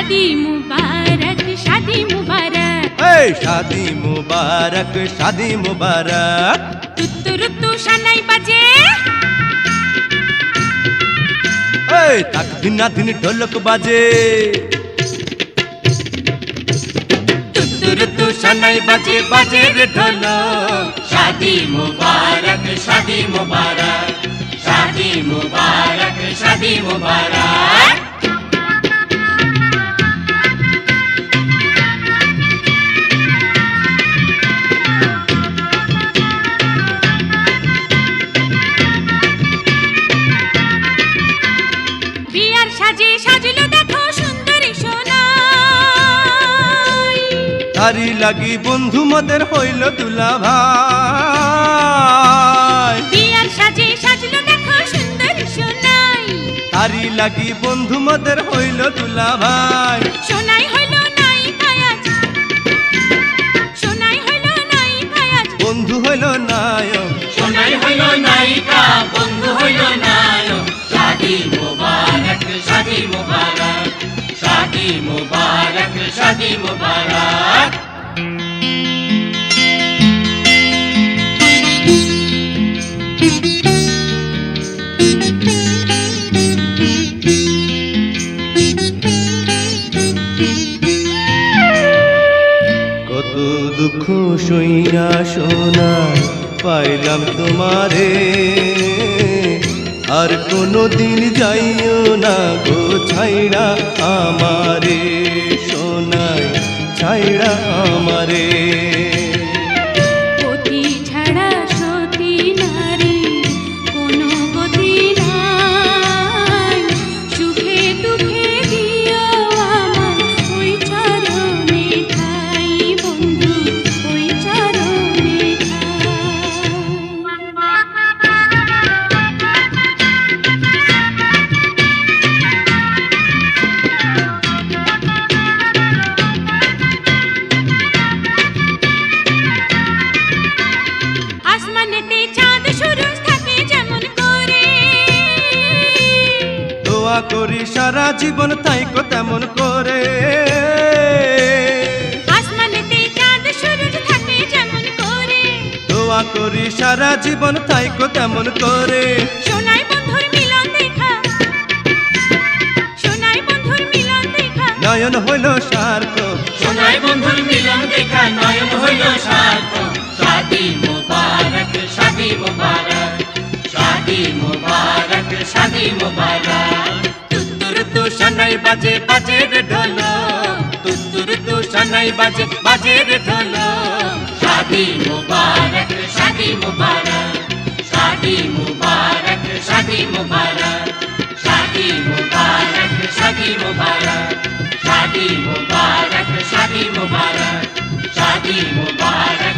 शादी मुबारक शादी मुबारक शादी मुबारक शादी मुबारक तुत्तु रुत्तु शानाई बाजे ताक दिना दिन ढोलक बाजे तुत्तु रुत्तु शानाई बाजे बाजे रे ढोलक शादी मुबारक शादी मुबारक शादी मुबारक शादी मुबारक बियार साजे साजिलो देखो सुंदरी सोनाई तारी लागी बंधु मदेर हইল दुला भाई बियार साजे साजिलो देखो सुंदरी सोनाई तारी लागी बंधु मदेर हইল दुला भाई সোনাই হইল নাই কায়াজ সোনাই হইল নাই কায়াজ বন্ধু হইল নায়ক সোনাই হইল নায়িকা বন্ধু হইল নায়ক शादी मुबारक शादी मुबारक शादी मुबारक शादी मुबारक কত দুঃখ সইয়া সোনা পাইলাম তোমারে আর কোনো দিন যাইও না গো ছাইড়া আমারে সোনাই ছাইড়া আমারে পতি ছাড়া সতী নারী কোনো গতি নাই সুখে দুঃখে দিও আমার ওই চরণে ঠাই বন্ধু ওই চরণে আসমানেতে চাঁদ সূরজ থাকে যেমন করে দোয়া করি সারা জীবন তাইকো তেমন করে আসমানেতে চাঁদ সূরজ থাকে যেমন করে দোয়া করি সারা জীবন তাইকো তেমন করে সোনাই বন্ধুর মিলন দেখা সোনাই বন্ধুর মিলন দেখা নয়ন হইল সার্থক সোনাই বন্ধুর মিলন দেখা নয়ন হইল সার্থক शादी मुबारक शादी मुबारक शादी मुबारक शादी मुबारक তুত্তুর তু শানাই বাজে বাজে রে ঢোলক তুত্তুর তু শানাই বাজে বাজে রে ঢোলক शादी मुबारक शादी मुबारक शादी मुबारक शादी मुबारक शादी मुबारक शादी मुबारक शादी मुबारक शादी मुबारक शादी मुबारक